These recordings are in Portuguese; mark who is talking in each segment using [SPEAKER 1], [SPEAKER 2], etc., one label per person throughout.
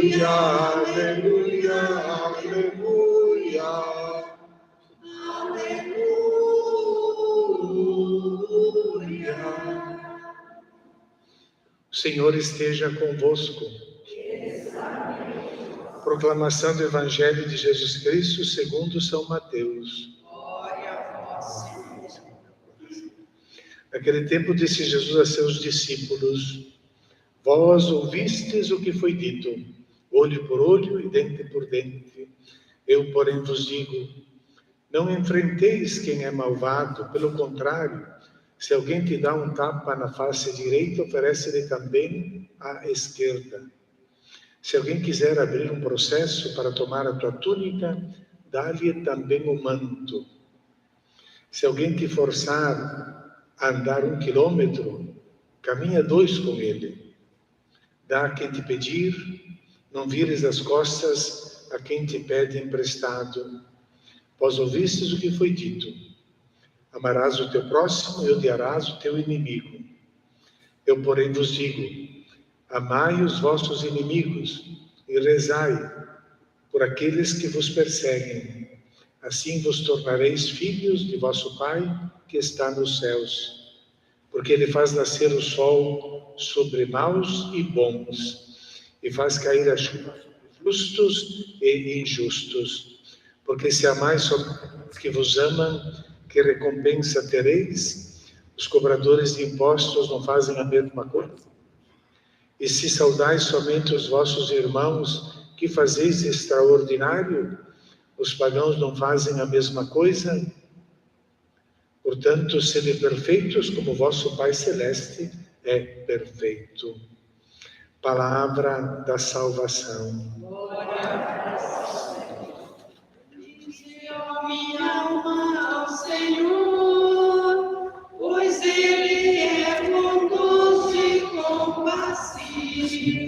[SPEAKER 1] Aleluia, aleluia, aleluia. Aleluia. O Senhor esteja convosco. Proclamação do Evangelho de Jesus Cristo segundo São Mateus.
[SPEAKER 2] Glória a vós, Senhor.
[SPEAKER 1] Naquele tempo disse Jesus a seus discípulos: Vós ouvistes o que foi dito, olho por olho e dente por dente. Eu, porém, vos digo, não enfrenteis quem é malvado, pelo contrário, se alguém te dá um tapa na face direita, oferece-lhe também a esquerda. Se alguém quiser abrir um processo para tomar a tua túnica, dá-lhe também o manto. Se alguém te forçar a andar 1 quilômetro, caminha 2 com ele. Dá a quem te pedir, não vires as costas a quem te pede emprestado. Vós ouvistes o que foi dito: amarás o teu próximo e odiarás o teu inimigo. Eu, porém, vos digo: amai os vossos inimigos e rezai por aqueles que vos perseguem. Assim vos tornareis filhos de vosso Pai que está nos céus. Porque Ele faz nascer o sol sobre maus e bons, e faz cair a chuva sobre justos e injustos. Porque se amais somente os que vos amam, que recompensa tereis? Os cobradores de impostos não fazem a mesma coisa? E se saudais somente os vossos irmãos, que fazeis extraordinário? Os pagãos não fazem a mesma coisa? Portanto, sede perfeitos como vosso Pai Celeste é perfeito. Palavra da salvação.
[SPEAKER 2] Glória a vós, Senhor. Bendize, ó minha alma, ao Senhor, pois Ele é bondoso e compassivo.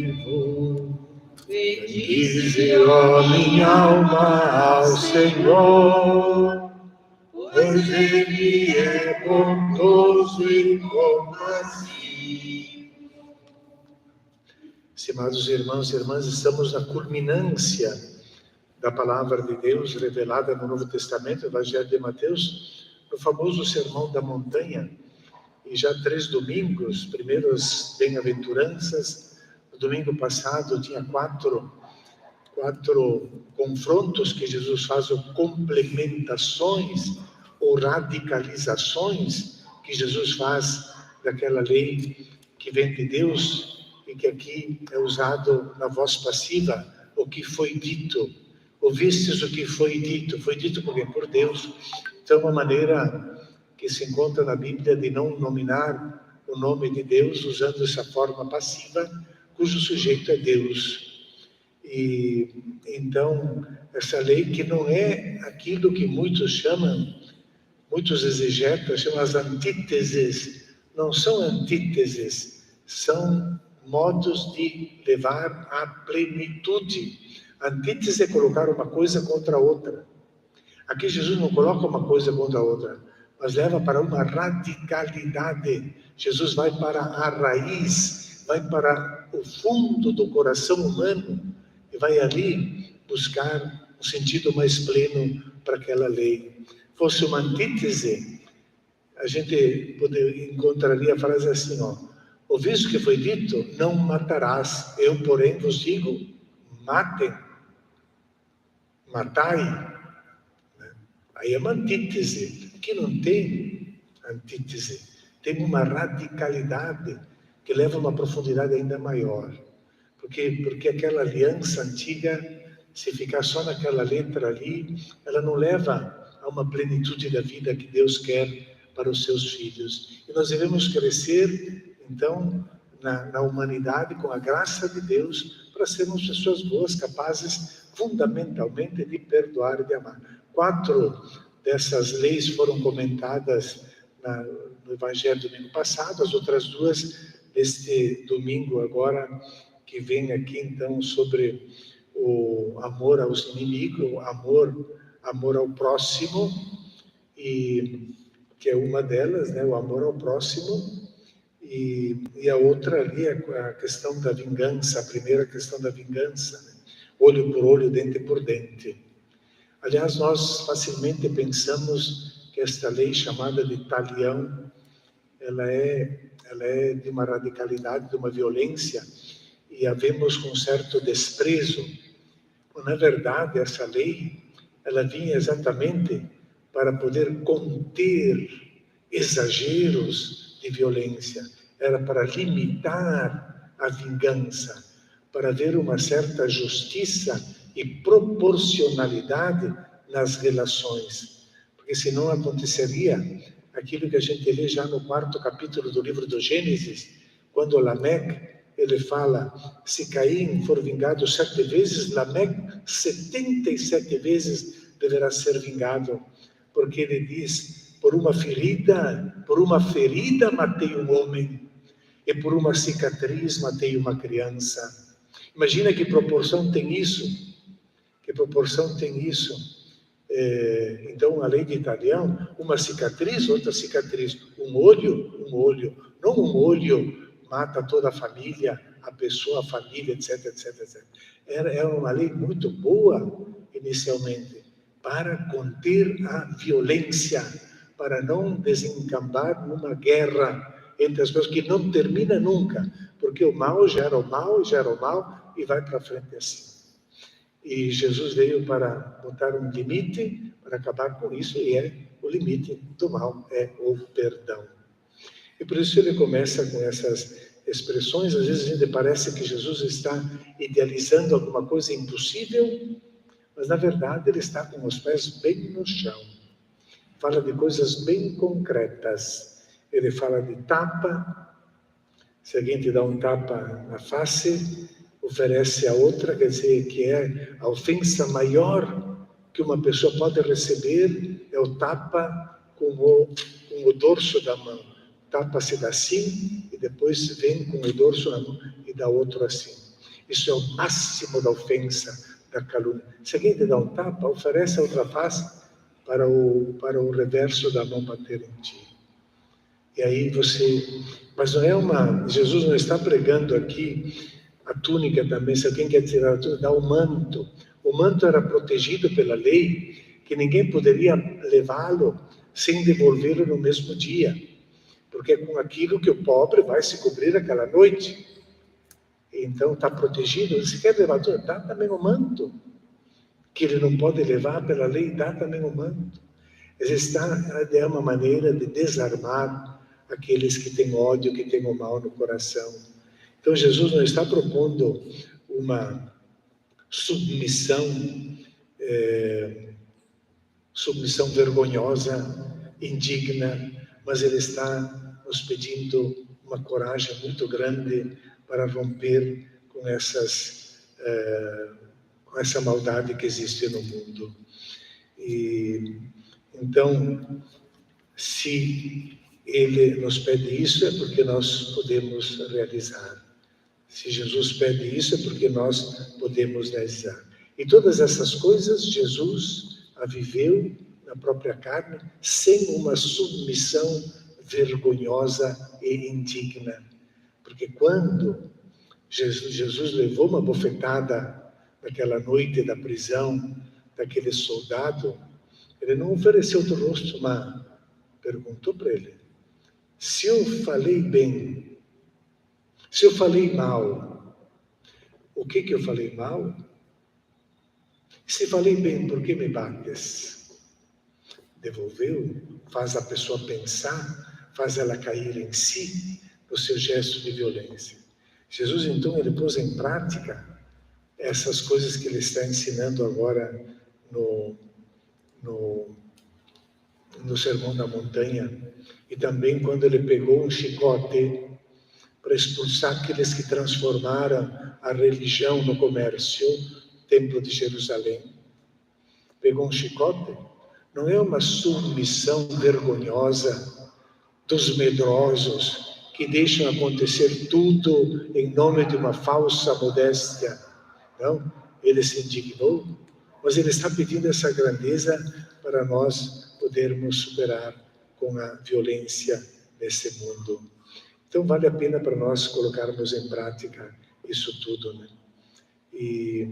[SPEAKER 1] Bendize, ó minha alma, ao Senhor, pois Ele é bondoso e compassivo. Estimados irmãos e irmãs, estamos na culminância da palavra de Deus revelada no Novo Testamento, Evangelho de Mateus, no famoso Sermão da Montanha. E já 3 domingos, primeiro as bem-aventuranças. No domingo passado tinha quatro confrontos que Jesus faz, ou complementações ou radicalizações que Jesus faz daquela lei que vem de Deus e que aqui é usado na voz passiva, o que foi dito. Ouvistes o que foi dito por quem? Por Deus. Então, uma maneira que se encontra na Bíblia de não nominar o nome de Deus usando essa forma passiva, cujo sujeito é Deus. E então, essa lei que não é aquilo que muitos chamam, muitos exegetas chamam as antíteses, não são antíteses, são modos de levar à plenitude. Antítese é colocar uma coisa contra a outra. Aqui Jesus não coloca uma coisa contra a outra, mas leva para uma radicalidade. Jesus vai para a raiz, vai para o fundo do coração humano e vai ali buscar um sentido mais pleno para aquela lei. Fosse uma antítese, a gente encontraria a frase assim, ouviste o que foi dito? Não matarás. Eu, porém, vos digo, matem. Matai. Aí é uma antítese. Aqui não tem antítese. Tem uma radicalidade que leva a uma profundidade ainda maior. Porque aquela aliança antiga, se ficar só naquela letra ali, ela não leva a uma plenitude da vida que Deus quer para os seus filhos. E nós devemos crescer, então, na humanidade, com a graça de Deus, para sermos pessoas boas, capazes, fundamentalmente, de perdoar e de amar. 4 dessas leis foram comentadas no Evangelho do domingo passado, as outras 2 deste domingo agora, que vem aqui, então, sobre o amor aos inimigos, o amor ao próximo, e que é uma delas, né, o amor ao próximo. E a outra ali é a questão da vingança, a primeira questão da vingança, né? Olho por olho, dente por dente. Aliás, nós facilmente pensamos que esta lei chamada de talião, ela é de uma radicalidade, de uma violência, e a vemos com certo desprezo. Na verdade, essa lei, ela vinha exatamente para poder conter exageros de violência, era para limitar a vingança, para ver uma certa justiça e proporcionalidade nas relações, porque senão aconteceria aquilo que a gente lê já no 4º capítulo do livro do Gênesis, quando Lameque, ele fala, se Caim for vingado 7 vezes, Lameque 77 vezes deverá ser vingado, porque ele diz, por uma ferida matei um homem, e por uma cicatriz matei uma criança. Imagina que proporção tem isso, que proporção tem isso. Então, a lei de Italião, uma cicatriz, outra cicatriz, um olho, não um olho mata toda a família, a pessoa, a família, etc, etc, etc. Era uma lei muito boa, inicialmente, para conter a violência, para não desencambar numa guerra entre as pessoas que não termina nunca, porque o mal gera o mal, e vai para frente assim. E Jesus veio para botar um limite, para acabar com isso, e o limite do mal é o perdão. E por isso ele começa com essas expressões. Às vezes a gente parece que Jesus está idealizando alguma coisa impossível, mas na verdade ele está com os pés bem no chão. Fala de coisas bem concretas. Ele fala de tapa. Se alguém te dá um tapa na face, oferece a outra, quer dizer, que é a ofensa maior que uma pessoa pode receber, é o tapa com o dorso da mão. Tapa-se dá assim, e depois vem com o dorso na mão e dá outro assim. Isso é o máximo da ofensa, da calúnia. Se alguém te dá um tapa, oferece a outra face para o reverso da mão bater em ti. E aí mas não é Jesus não está pregando aqui a túnica também. Se alguém quer tirar a túnica, dá o manto. O manto era protegido pela lei, que ninguém poderia levá-lo sem devolvê-lo no mesmo dia, porque é com aquilo que o pobre vai se cobrir aquela noite. Então está protegido. Se quer levar tudo, dá também o manto, que ele não pode levar pela lei, dá também o manto. É uma maneira de desarmar aqueles que têm ódio, que têm o mal no coração. Então Jesus não está propondo uma submissão vergonhosa, indigna, mas ele está nos pedindo uma coragem muito grande para romper com essa maldade que existe no mundo. E então, se ele nos pede isso, é porque nós podemos realizar. Se Jesus pede isso, é porque nós podemos realizar. E todas essas coisas, Jesus a viveu na própria carne, sem uma submissão vergonhosa e indigna. Porque quando Jesus levou uma bofetada naquela noite da prisão daquele soldado, ele não ofereceu o rosto, mas perguntou para ele: se eu falei bem, se eu falei mal, o que eu falei mal? Se falei bem, por que me bates? Devolveu, faz a pessoa pensar, faz ela cair em si, no seu gesto de violência. Jesus, então, ele pôs em prática essas coisas que ele está ensinando agora no Sermão da Montanha, e também quando ele pegou um chicote para expulsar aqueles que transformaram a religião no comércio, Templo de Jerusalém. Pegou um chicote, não é uma submissão vergonhosa dos medrosos que deixam acontecer tudo em nome de uma falsa modéstia. Não, ele se indignou, mas ele está pedindo essa grandeza para nós podermos superar com a violência nesse mundo. Então vale a pena para nós colocarmos em prática isso tudo, né? E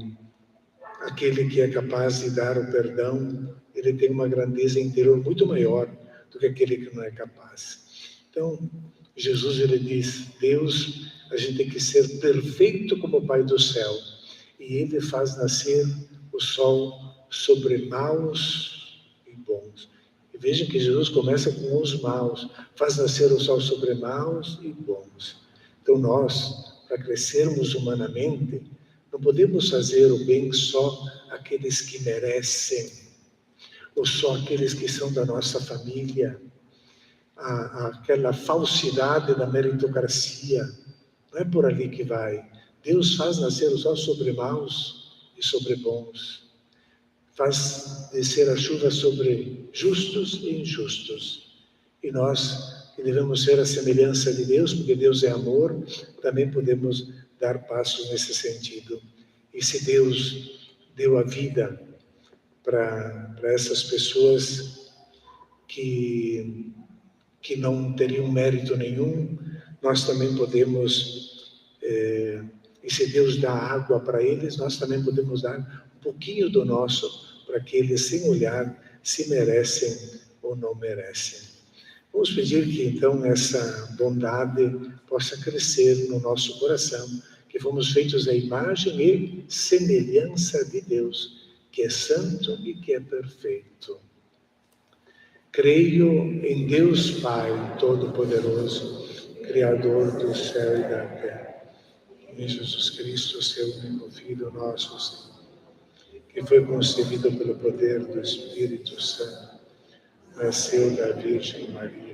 [SPEAKER 1] aquele que é capaz de dar o perdão, ele tem uma grandeza interior muito maior do que aquele que não é capaz. Então, Jesus, ele diz, Deus, a gente tem que ser perfeito como o Pai do céu. E ele faz nascer o sol sobre maus e bons. E vejam que Jesus começa com os maus, faz nascer o sol sobre maus e bons. Então nós, para crescermos humanamente, não podemos fazer o bem só àqueles que merecem, ou só aqueles que são da nossa família, aquela falsidade da meritocracia. Não é por ali que vai. Deus faz nascer o sol sobre maus e sobre bons. Faz descer a chuva sobre justos e injustos. E nós, que devemos ser a semelhança de Deus, porque Deus é amor, também podemos dar passos nesse sentido. E se Deus deu a vida para essas pessoas que não teriam mérito nenhum, nós também podemos, e se Deus dá água para eles, nós também podemos dar um pouquinho do nosso, para que eles, sem olhar, se merecem ou não merecem. Vamos pedir que então essa bondade possa crescer no nosso coração, que fomos feitos à imagem e semelhança de Deus, que é santo e que é perfeito. Creio em Deus Pai Todo-Poderoso, Criador do céu e da terra, em Jesus Cristo, seu único Filho, nosso Senhor, que foi concebido pelo poder do Espírito Santo, nasceu da Virgem Maria,